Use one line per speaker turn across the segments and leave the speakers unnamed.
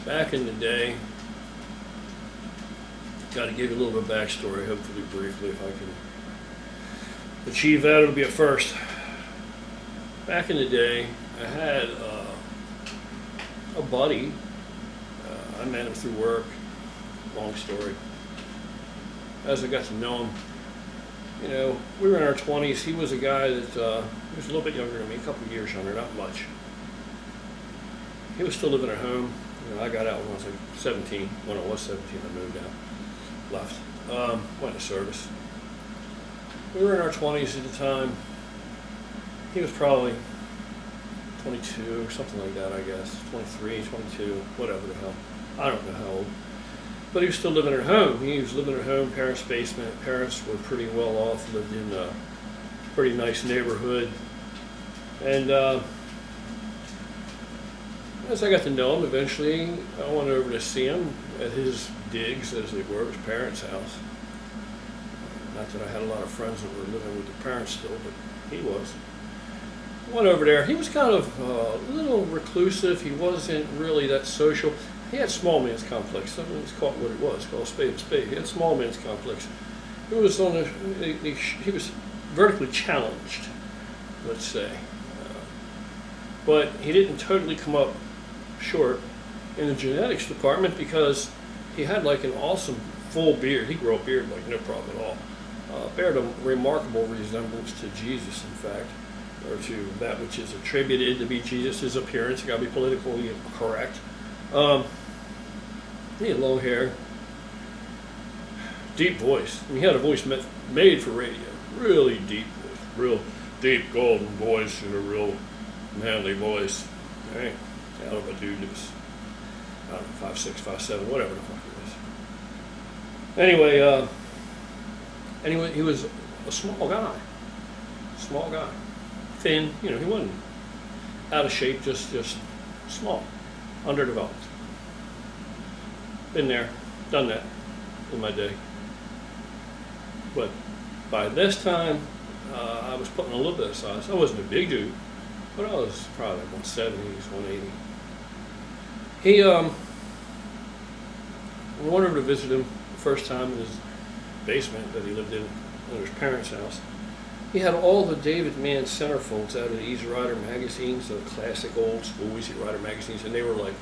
Back in the day, got to give you a little bit of backstory, hopefully briefly, if I can achieve that, it'll be a first. Back in the day, I had a buddy. I met him through work. Long story. As I got to know him, we were in our 20s. He was a guy that he was a little bit younger than me, a couple of years younger, not much. He was still living at home. I got out when I was like 17. When I was 17, I moved out, left, went to service. We were in our 20s at the time. He was probably 22, something like that, I guess. 23, 22, whatever the hell. I don't know how old. But he was still living at home. He was living at home, parents' basement. Parents were pretty well off, lived in a pretty nice neighborhood. And as I got to know him, eventually I went over to see him at his digs, as they were, his parents' house. Not that I had a lot of friends that were living with their parents still, but he was. Went over there. He was kind of a little reclusive. He wasn't really that social. He had small man's complex. I mean, it's called what it was, called spade and spade. He had small man's complex. He was he was vertically challenged, let's say. But he didn't totally come up short in the genetics department because he had like an awesome full beard. He grew a beard like no problem at all. Bared a remarkable resemblance to Jesus, in fact, or to that which is attributed to be Jesus' appearance. You got to be politically correct. He had long hair, deep voice. And he had a voice made for radio. Really deep voice, real deep golden voice, and a real manly voice. Right? Out of a dude that was, I don't know, 5'6", 5'7", whatever the fuck he was. Anyway, he was a small guy. Thin, he wasn't out of shape, just small, underdeveloped. Been there, done that in my day. But by this time, I was putting a little bit of size. I wasn't a big dude, but I was probably 170s, 180. He, I went over to visit him the first time in his basement that he lived in his parents' house. He had all the David Mann centerfolds out of the Easy Rider magazines, the classic old school Easy Rider magazines, and they were like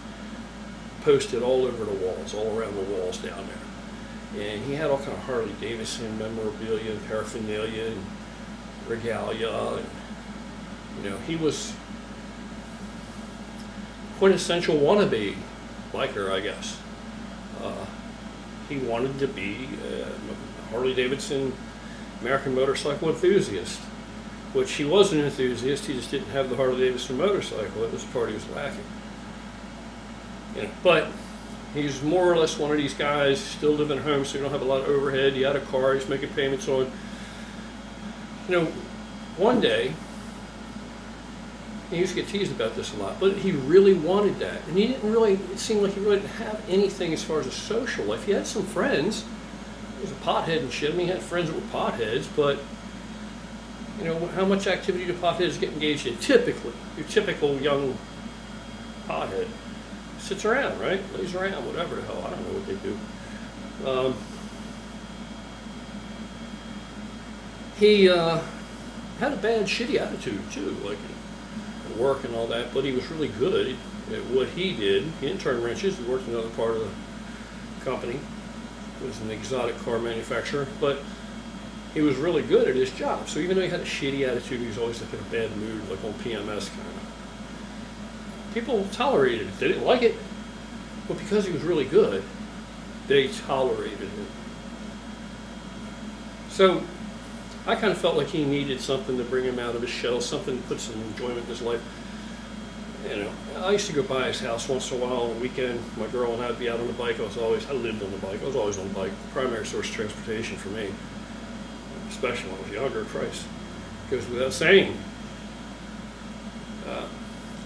posted all over the walls, all around the walls down there. And he had all kind of Harley Davidson memorabilia and paraphernalia and regalia, and he was quintessential wannabe biker, I guess. He wanted to be a Harley Davidson American motorcycle enthusiast, which he was an enthusiast. He just didn't have the Harley Davidson motorcycle. It was the part he was lacking. But he's more or less one of these guys, still living at home, so you don't have a lot of overhead. He had a car he's making payments on. One day, he used to get teased about this a lot, but he really wanted that. And it seemed like he really didn't have anything as far as a social life. He had some friends. He was a pothead and shit. I mean, he had friends that were potheads, but, how much activity do potheads get engaged in? Typically, your typical young pothead sits around, right? Lays around, whatever the hell. I don't know what they do. He had a bad, shitty attitude, too, like at work and all that, but he was really good at what he did. He didn't turn wrenches. He worked in another part of the company. He was an exotic car manufacturer, but he was really good at his job. So even though he had a shitty attitude, he was always like in a bad mood, like on PMS kind of. People tolerated it. They didn't like it, but because he was really good, they tolerated it. So I kind of felt like he needed something to bring him out of his shell, something to put some enjoyment in his life. I used to go by his house once in a while on the weekend. My girl and I would be out on the bike. I lived on the bike. I was always on the bike. Primary source of transportation for me, especially when I was younger. Christ, goes without saying.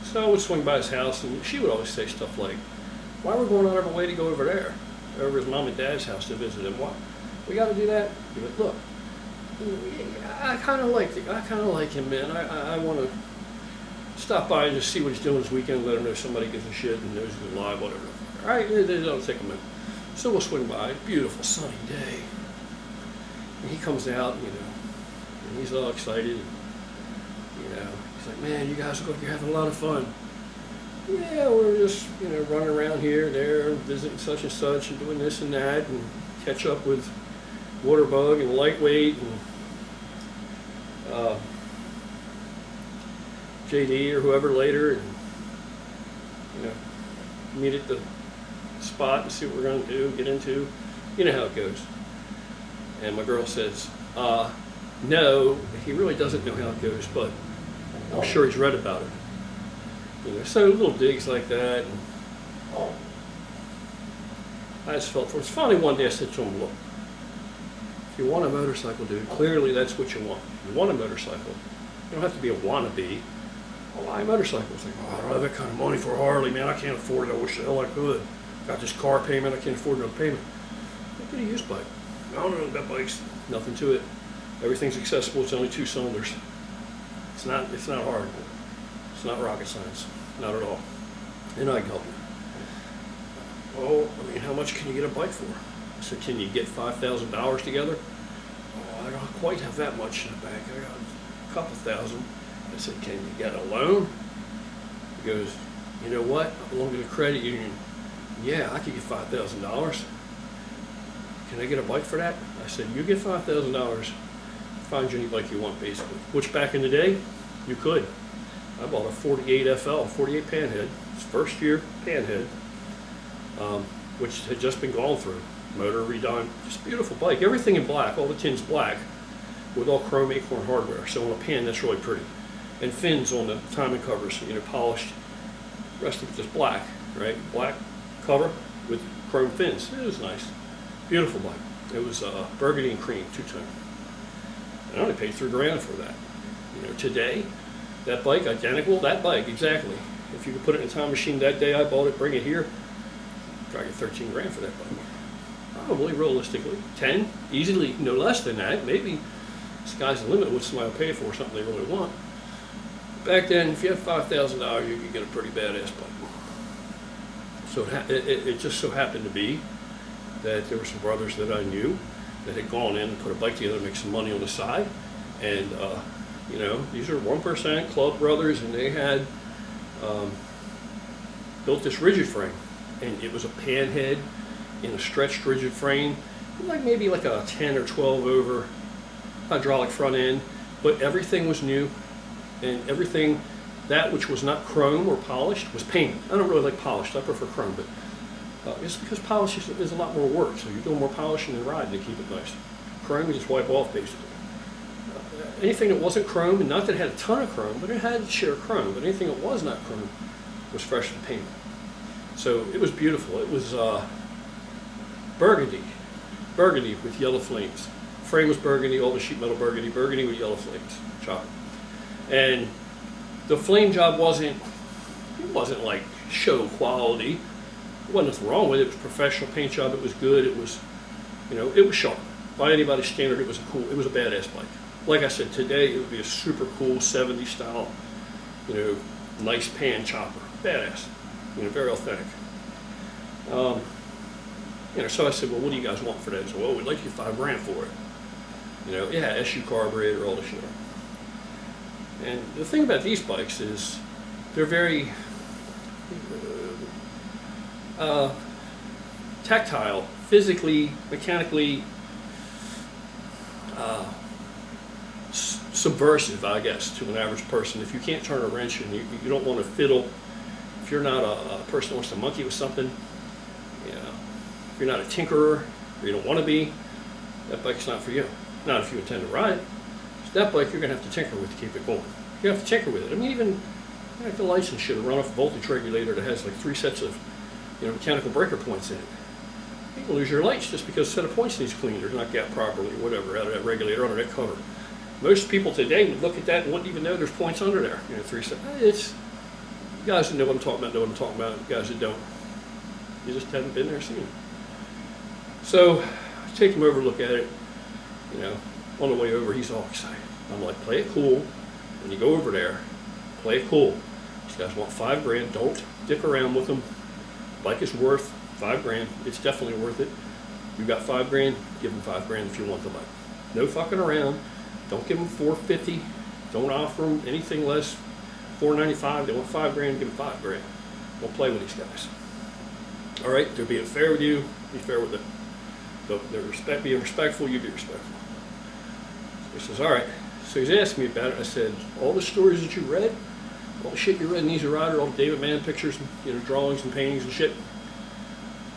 So I would swing by his house, and she would always say stuff like, "Why are we going out of our way to go over there, over his mom and dad's house to visit him? What? We got to do that?" He went, "Look, I kind of like him, man. I want to stop by and just see what he's doing this weekend, let him know somebody gives a shit and knows he's alive, whatever. All right, it'll take a minute. So we'll swing by. Beautiful sunny day. And he comes out, and he's all excited. He's like, man, you guys look like you're having a lot of fun. Yeah, we're just, running around here and there, visiting such and such, and doing this and that, and catch up with Waterbug and Lightweight and JD or whoever later, and meet at the spot and see what we're going to do, get into. You know how it goes. And my girl says, no, he really doesn't know how it goes, but I'm sure he's read about it. So little digs like that. And I just felt for it. Finally one day I said to him, look, if you want a motorcycle, dude, clearly that's what you want. If you want a motorcycle, you don't have to be a wannabe. Buy a motorcycle. It's like, I don't have that kind of money for a Harley, man. I can't afford it. I wish the hell I could. Got this car payment. I can't afford no payment. Get a used bike. I don't know that bike's nothing to it. Everything's accessible. It's only 2 cylinders. It's not hard. It's not rocket science. Not at all. And I can help you. Well, how much can you get a bike for? I said, can you get $5,000 together? Oh, I don't quite have that much in the bank. I got a couple thousand. I said, can you get a loan? He goes, you know what? I belong to the credit union. Yeah, I could get $5,000. Can I get a bike for that? I said, you get $5,000, find you any bike you want, basically. Which back in the day, you could. I bought a 48 FL, 48 Panhead. It's first year Panhead, which had just been gone through. Motor redone, just beautiful bike. Everything in black, all the tins black, with all chrome Acorn hardware. So on a pan, that's really pretty. And fins on the timing covers, polished. The rest of it just black, right? Black cover with chrome fins. It was nice. Beautiful bike. It was burgundy and cream, 2-tone. I only paid $3,000 for that. Today, that bike, identical, that bike, exactly. If you could put it in a time machine that day I bought it, bring it here, probably get $13,000 for that bike. Probably, realistically, 10, easily, no less than that. Maybe sky's the limit what somebody will pay for something they really want. Back then, if you had $5,000, you could get a pretty badass bike. So it just so happened to be that there were some brothers that I knew that had gone in and put a bike together to make some money on the side. And, these are 1% club brothers, and they had built this rigid frame. And it was a Panhead in a stretched rigid frame, maybe like a 10 or 12 over hydraulic front end, but everything was new, and everything, that which was not chrome or polished, was painted. I don't really like polished, I prefer chrome, but it's because polish is a lot more work, so you're doing more polishing than riding to keep it nice. Chrome you just wipe off, basically. Anything that wasn't chrome, and not that it had a ton of chrome, but it had its share of chrome, but anything that was not chrome was freshly painted. So it was beautiful. It was burgundy with yellow flames. Frame was burgundy, all the sheet metal burgundy with yellow flames, chopper. And the flame job wasn't like show quality. There wasn't nothing wrong with it. It was a professional paint job. It was good. It was, it was sharp. By anybody's standard, it was a badass bike. Like I said, today it would be a super cool 70s style, nice pan chopper. Badass. Very authentic. So I said, well, what do you guys want for that? So, well, we'd like you $5,000 for it. Yeah, SU carburetor, all the shit. And the thing about these bikes is they're very tactile, physically, mechanically subversive, I guess, to an average person. If you can't turn a wrench and you don't want to fiddle, if you're not a person who wants to monkey with something, if you're not a tinkerer, or you don't want to be, that bike's not for you. Not if you intend to ride it. So that bike you're going to have to tinker with to keep it going. You have to tinker with it. Even the license should run off a voltage regulator that has like 3 sets of mechanical breaker points in it. You can lose your lights just because a set of points needs cleaned or not gapped properly or whatever out of that regulator, under that cover. Most people today would look at that and wouldn't even know there's points under there. 3 sets. It's guys that know what I'm talking about know what I'm talking about. Guys that don't, you just haven't been there, seen it. So I take him over, look at it. On the way over, he's all excited. I'm like, play it cool. When you go over there, play it cool. These guys want $5,000. Don't dick around with them. Bike is worth $5 grand. It's definitely worth it. You got $5 grand, give them $5 grand if you want the bike. No fucking around. Don't give them $450. Don't offer them anything less. $495. They want $5 grand, give them $5 grand. Don't play with these guys. All right, they're being fair with you. Be fair with them. They're being respectful. You be respectful. He says, all right. So he's asking me about it. I said, all the stories that you read, all the shit you read in Easy Rider, all the David Mann pictures, drawings and paintings and shit,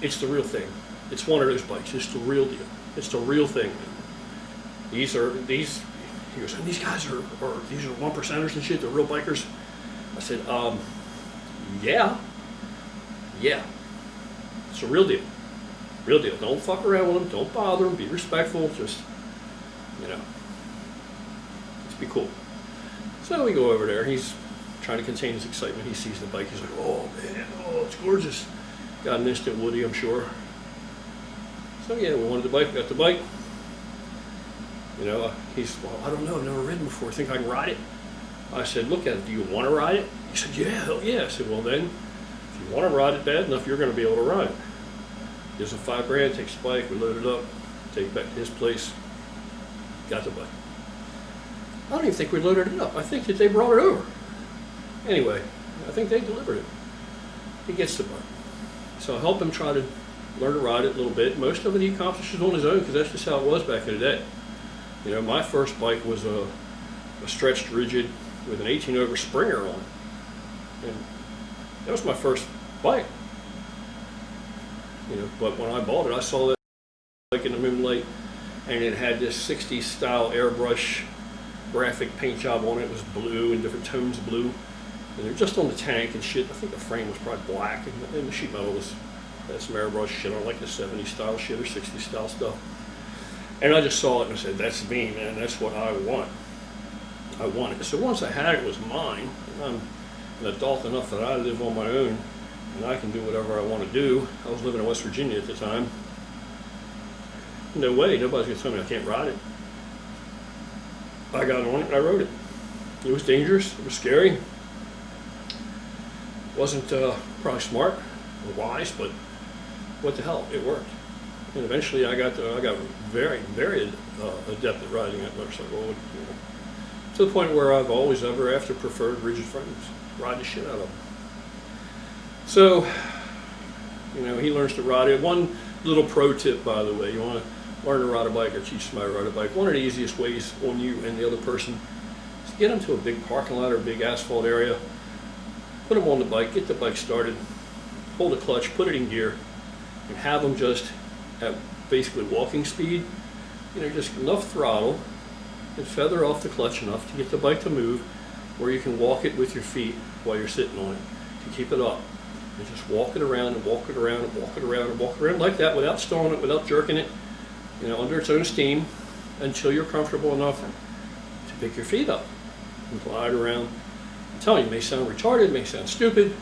it's the real thing. It's one of those bikes. It's the real deal. It's the real thing. He goes, and these guys are these are 1%ers and shit, they're real bikers. I said, yeah. It's a real deal. Real deal. Don't fuck around with them. Don't bother them. Be respectful. Just be cool. So we go over there. He's trying to contain his excitement. He sees the bike. He's like, oh man, oh, it's gorgeous. Got an instant Woody, I'm sure. So yeah, we wanted the bike. We got the bike. He's, well, I don't know. I've never ridden before. Think I can ride it? I said, look at it. Do you want to ride it? He said, yeah, hell yeah. I said, well then, if you want to ride it bad enough, you're going to be able to ride it. Gives him $5 grand, takes the bike, we load it up, take it back to his place, got the bike. I don't even think we loaded it up. I think that they brought it over. Anyway, I think they delivered it. He gets the bike. So I help him try to learn to ride it a little bit. Most of it he accomplishes on his own because that's just how it was back in the day. My first bike was a stretched rigid with an 18 over Springer on it. And that was my first bike. But when I bought it, I saw that bike in the moonlight, and it had this 60s style airbrush graphic paint job on it. It was blue and different tones of blue. And they're just on the tank and shit. I think the frame was probably black, and the sheet metal had some airbrush shit on, like the 70s style shit or 60s style stuff. And I just saw it and I said, that's me, man. That's what I want. I want it. So once I had it, it was mine. And I'm an adult enough that I live on my own, and I can do whatever I want to do. I was living in West Virginia at the time. No way, nobody's going to tell me I can't ride it. I got on it and I rode it. It was dangerous, it was scary. It wasn't probably smart or wise, but what the hell, it worked. And eventually I got very, very adept at riding that motorcycle. To the point where I've always ever after preferred rigid frames. Ride the shit out of them. So, he learns to ride it. One little pro tip, by the way, you want to learn to ride a bike or teach somebody to ride a bike. One of the easiest ways on you and the other person is to get them to a big parking lot or a big asphalt area, put them on the bike, get the bike started, hold the clutch, put it in gear, and have them just at basically walking speed, just enough throttle and feather off the clutch enough to get the bike to move where you can walk it with your feet while you're sitting on it to keep it up. And just walk it around and walk it around and walk it around and walk it around like that without stalling it, without jerking it, under its own steam until you're comfortable enough to pick your feet up and glide around. I'm telling you, it may sound retarded, it may sound stupid,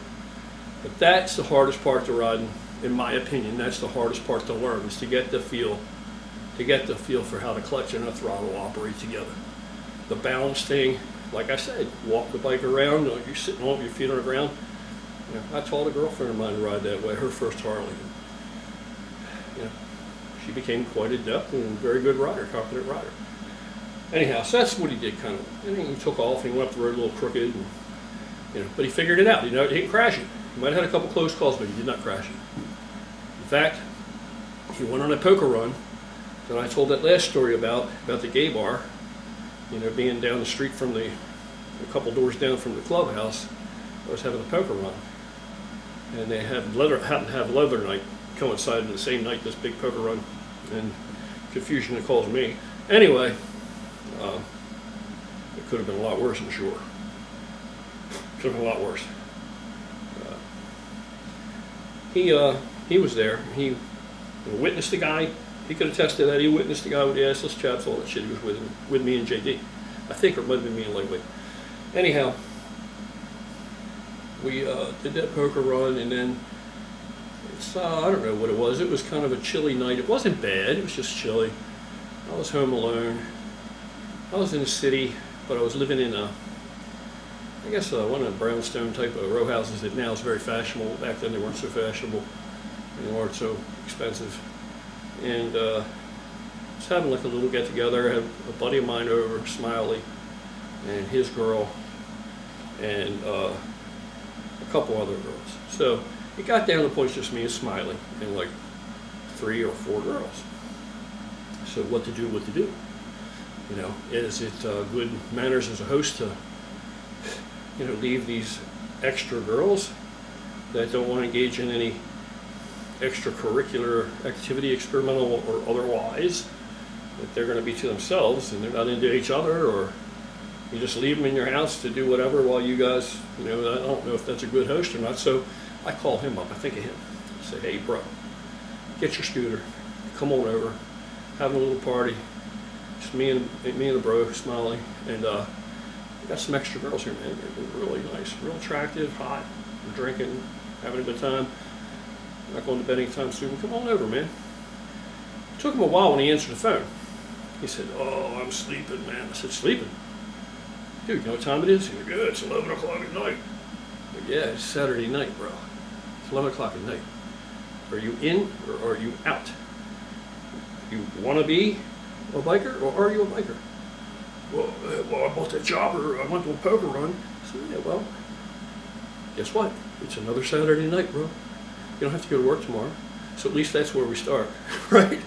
but that's the hardest part to riding, in my opinion. That's the hardest part to learn, is to get the feel for how the clutch and the throttle operate together. The balance thing, like I said, walk the bike around, you're sitting on your feet on the ground. I taught a girlfriend of mine to ride that way, her first Harley. She became quite adept and a very good rider, competent rider. Anyhow, so that's what he did kind of. And he took off and he went up the road a little crooked, and, but he figured it out. He didn't crash it. He might have had a couple close calls, but he did not crash it. In fact, he went on a poker run that I told that last story about the gay bar, being down the street from a couple doors down from the clubhouse. I was having a poker run, and they happened to have leather night coincided the same night, this big poker run, and confusion that caused me. Anyway, it could have been a lot worse, I'm sure. Could have been a lot worse. He was there. He witnessed the guy. He could attest to that. He witnessed the guy with the assless chaps, all that shit. He was with me and JD. I think it might have been me and Lightweight. Anyhow, we did that poker run, and then I don't know what it was. It was kind of a chilly night. It wasn't bad. It was just chilly. I was home alone. I was in the city, but I was living in I guess one of the brownstone type of row houses that now is very fashionable. Back then they weren't so fashionable. anymore. It's so expensive. And was having like a little get together. I had a buddy of mine over, Smiley, and his girl, and a couple other girls. So it got down to the point just me and Smiley, and like 3 or 4 girls. So what to do? You know, is it good manners as a host to, you know, leave these extra girls that don't want to engage in any extracurricular activity, experimental or otherwise, that they're going to be to themselves and they're not into each other, or you just leave them in your house to do whatever while you guys, you know, I don't know if that's a good host or not. So I call him up, I think of him, I say, hey bro, get your scooter, come on over, having a little party, just me and the bro, Smiley, and we got some extra girls here, man. They're really nice, real attractive, hot, we're drinking, having a good time. Not going to bed anytime soon. Come on over, man. It took him a while when he answered the phone. He said, oh, I'm sleeping, man. I said, sleeping? Dude, you know what time it is? He said, yeah, it's 11 o'clock at night. Said, yeah, it's Saturday night, bro. It's 11 o'clock at night. Are you in or are you out? You want to be a biker or are you a biker? Well, I bought that jobber. I went to a poker run. I said, yeah, well, guess what? It's another Saturday night, bro. You don't have to go to work tomorrow. So at least that's where we start, right?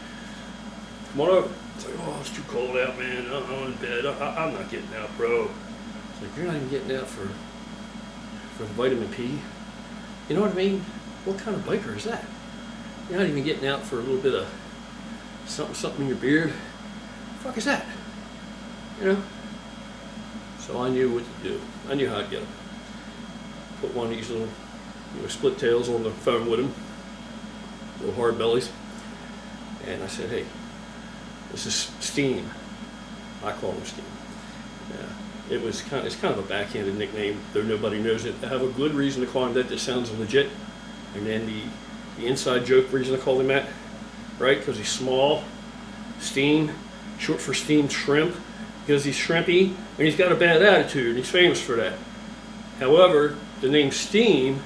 Come on over. It's like, oh, it's too cold out, man. I'm in bed. I'm not getting out, bro. It's like, you're not even getting out for the vitamin P. You know what I mean? What kind of biker is that? You're not even getting out for a little bit of something in your beard. The fuck is that? You know? So I knew what to do. I knew how to get them. Put one of these little, you know, split tails on the phone with him, little hard bellies, and I said, hey, this is Steam. I call him Steam. Yeah, it's kind of a backhanded nickname, though nobody knows it. I have a good reason to call him that sounds legit, and then the inside joke reason to call him that, right? Because he's small, Steam, short for steamed shrimp, because he's shrimpy and he's got a bad attitude, and he's famous for that. However, the name Steam,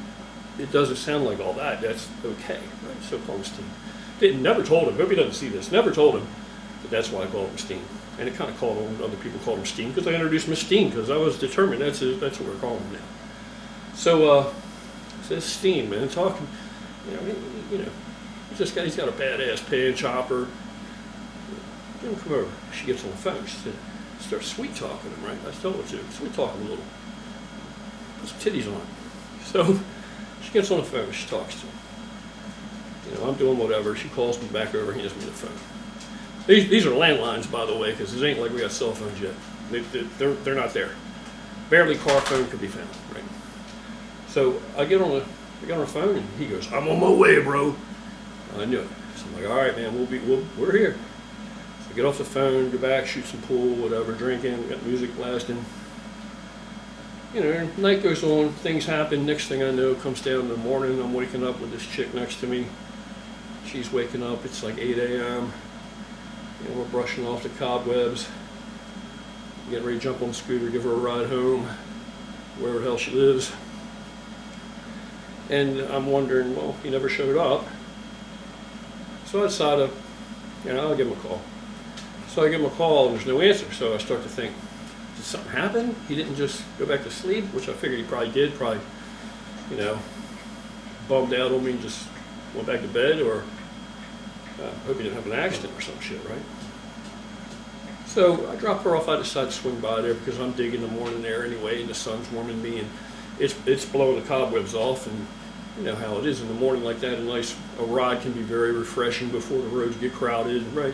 it doesn't sound like all that. That's okay, right? So call him Steam. Never told him. Hope he doesn't see this. Never told him that that's why I called him Steam. And it kind of called him, other people called him Steam because I introduced him as Steam because I was determined that's what we're calling him now. So it says Steam, man. Talking, you know, he's got a badass pan chopper. Get him come over. She gets on the phone. She said, start sweet talking him, right? I told her to sweet talk him a little. Put some titties on him. So she gets on the phone, she talks to him. You know, I'm doing whatever. She calls me back over, hands me the phone. These are landlines, by the way, because it ain't like we got cell phones yet. They're not there. Barely car phone could be found, right? So I get on the phone and he goes, I'm on my way, bro. I knew it. So I'm like, all right, man, we're here. So I get off the phone, go back, shoot some pool, whatever, drinking, got music blasting. You know, night goes on, things happen. Next thing I know, comes down in the morning, I'm waking up with this chick next to me. She's waking up, it's like 8 a.m. You know, we're brushing off the cobwebs, getting ready to jump on the scooter, give her a ride home, wherever the hell she lives. And I'm wondering, well, he never showed up. So I decided, I'll give him a call. So I give him a call and there's no answer. So I start to think, did something happen? He didn't just go back to sleep, which I figured he probably did, bummed out on me and just went back to bed, or hope he didn't have an accident or some shit, right? So I drop her off. I decide to swing by there because I'm digging the morning air anyway, and the sun's warming me, and it's blowing the cobwebs off, and you know how it is in the morning like that. A ride can be very refreshing before the roads get crowded, right?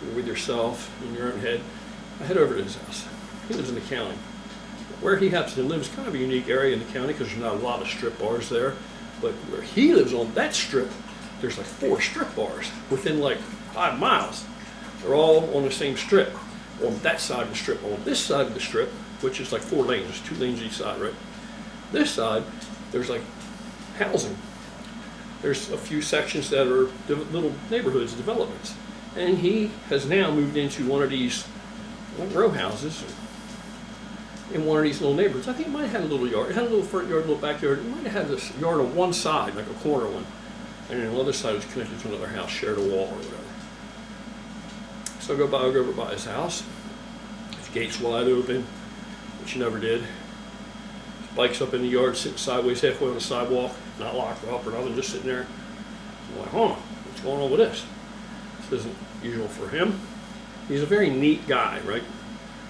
You're with yourself in your own head. I head over to his house. He lives in the county. Where he happens to live is kind of a unique area in the county because there's not a lot of strip bars there. But where he lives on that strip, there's like 4 strip bars within like 5 miles. They're all on the same strip. On that side of the strip, on this side of the strip, which is like 4 lanes, there's 2 lanes each side, right? This side, there's like housing. There's a few sections that are little neighborhoods, developments. And he has now moved into one of these row houses in one of these little neighborhoods. I think it might have had a little yard. It had a little front yard, a little backyard. It might have had this yard on one side, like a corner one. and then the other side was connected to another house, shared a wall or whatever. So I go over by his house. His gate's wide open, which he never did. His bike's up in the yard, sitting sideways halfway on the sidewalk, not locked up or nothing, just sitting there. I'm like, what's going on with this? This isn't usual for him. He's a very neat guy, right?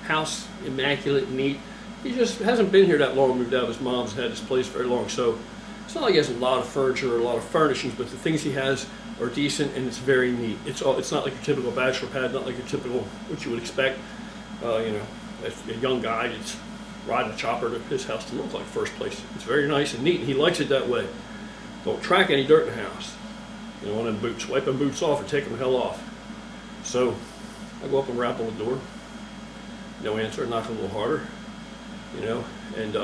House, immaculate, neat. He just hasn't been here that long, moved out of his mom's, had this place very long. So it's not like he has a lot of furniture or a lot of furnishings, but the things he has are decent and it's very neat. It's not like your typical bachelor pad, not like your typical, what you would expect, a young guy that's riding a chopper to his house to look like first place. It's very nice and neat, and he likes it that way. Don't track any dirt in the house. You know, one of them boots, wipe them boots off or take them the hell off. So I go up and rap on the door. No answer, knock a little harder, you know, and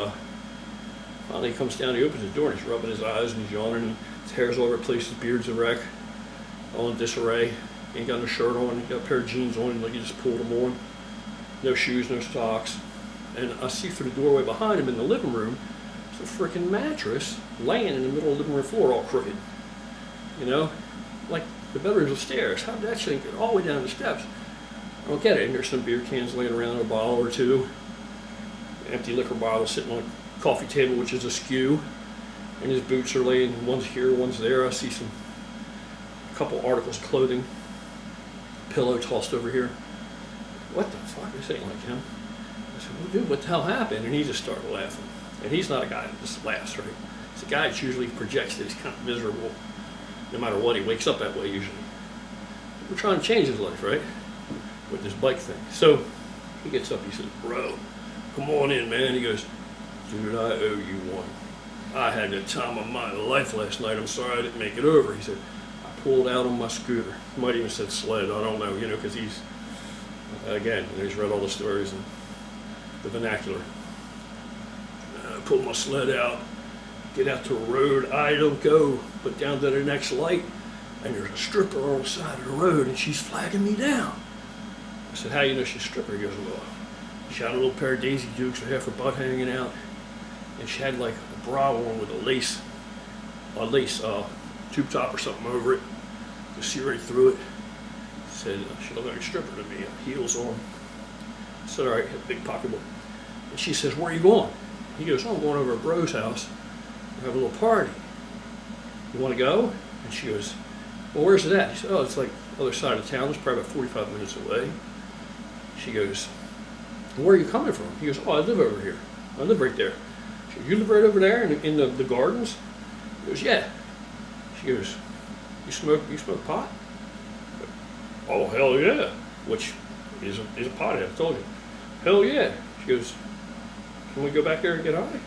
finally he comes down, he opens the door and he's rubbing his eyes and he's yawning and his hair's all over the place, his beard's a wreck, all in disarray. He ain't got no shirt on, he got a pair of jeans on, like he just pulled them on. No shoes, no socks. And I see through the doorway behind him in the living room, there's a freaking mattress laying in the middle of the living room floor all crooked. You know, like the bedroom's upstairs. How did that thing get all the way down the steps? I don't get it. And there's some beer cans laying around, a bottle or two, empty liquor bottle sitting on a coffee table, which is askew, and his boots are laying, one's here, one's there. I see a couple articles, clothing, pillow tossed over here. What the fuck? This ain't like him. I said, well, dude, what the hell happened? And he just started laughing. And he's not a guy that just laughs, right? He's a guy that usually projects that he's kind of miserable. No matter what, he wakes up that way usually. We're trying to change his life, right? With this bike thing. So he gets up, he says, bro, come on in, man. He goes, dude, I owe you one. I had the time of my life last night. I'm sorry I didn't make it over. He said, I pulled out on my scooter. He might even said sled, I don't know, you know, because he's, again, he's read all the stories and the vernacular. I pulled my sled out, get out to a road I don't go, but down to the next light, and there's a stripper on the side of the road, and she's flagging me down. I said, how do you know she's a stripper? He goes, well, she had a little pair of Daisy Dukes with half her butt hanging out, and she had like a bra on with a lace tube top or something over it. You see right through it. Said, she looked like a stripper to me, heels on. I said, all right, had a big pocketbook. And she says, where are you going? He goes, oh, I'm going over to bro's house. We have a little party. You want to go? And she goes, well, where's it at? He said, oh, it's like the other side of town. It's probably about 45 minutes away. She goes, well, where are you coming from? He goes, oh, I live over here. I live right there. She goes, you live right over there in the gardens? He goes, yeah. She goes, you smoke pot? Oh, hell yeah. Which is a pothead, I told you. Hell yeah. She goes, can we go back there and get high?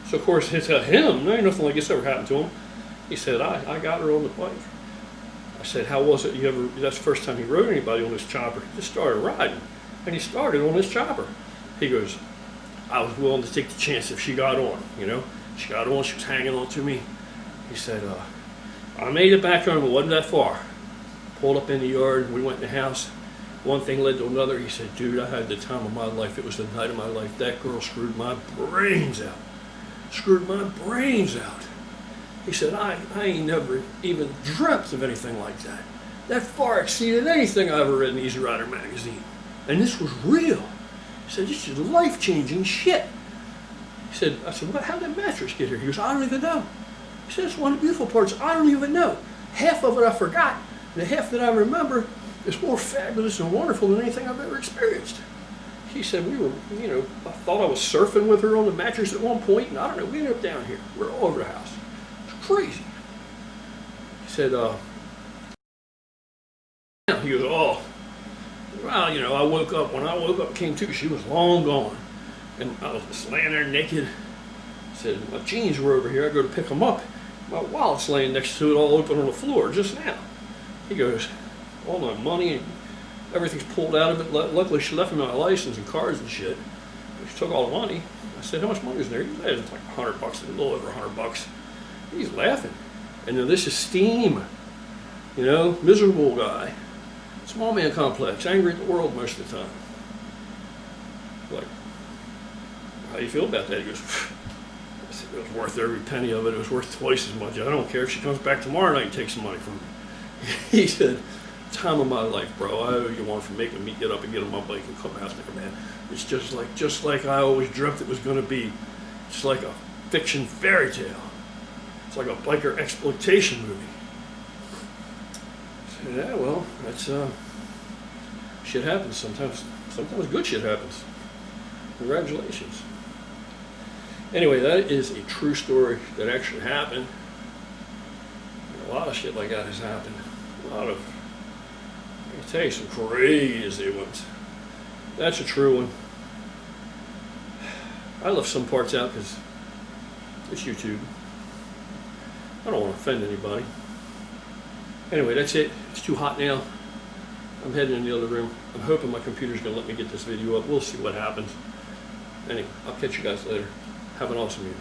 So, of course, it's him. There ain't nothing like this ever happened to him. He said, I got her on the bike. I said, how was it? That's the first time he rode anybody on this chopper. He just started riding. And he started on this chopper. He goes, I was willing to take the chance if she got on, you know. She got on, she was hanging on to me. He said, I made it back home, it wasn't that far. Pulled up in the yard, we went in the house. One thing led to another. He said, dude, I had the time of my life. It was the night of my life. That girl screwed my brains out. Screwed my brains out. He said, I ain't never even dreamt of anything like that. That far exceeded anything I ever read in Easy Rider magazine. And this was real. He said, this is life-changing shit. He said, I said, how did that mattress get here? He goes, I don't even know. He said, it's one of the beautiful parts. I don't even know. Half of it I forgot. The half that I remember is more fabulous and wonderful than anything I've ever experienced. He said, we were, you know, I thought I was surfing with her on the mattress at one point, and I don't know, we ended up down here. We're all over the house. It's crazy. He said, he goes, oh, well, you know, when I woke up, came to, she was long gone. And I was just laying there naked. He said, my jeans were over here. I go to pick them up. My wallet's laying next to it all open on the floor just now. He goes, all my money and everything's pulled out of it. Luckily, she left me my license and cards and shit. But she took all the money. I said, how much money is there? He said, it's like $100, a little over $100. He's laughing. And then this is Steam, you know, miserable guy. Small man complex, angry at the world most of the time. Like, how do you feel about that? He goes, It was worth every penny of it. It was worth twice as much. I don't care if she comes back tomorrow night and takes some money from me. He said, time of my life, bro. I owe you one for making me get up and get on my bike and come out there, man. It's just like I always dreamt it was going to be. It's like a fiction fairy tale. It's like a biker exploitation movie. I said, yeah, well, that's, shit happens sometimes. Sometimes good shit happens. Congratulations. Anyway, that is a true story that actually happened. A lot of shit like that has happened. A lot of, I can tell you some crazy ones. That's a true one. I left some parts out because it's YouTube. I don't want to offend anybody. Anyway, that's it. It's too hot now. I'm heading in the other room. I'm hoping my computer's going to let me get this video up. We'll see what happens. Anyway, I'll catch you guys later. Have an awesome evening.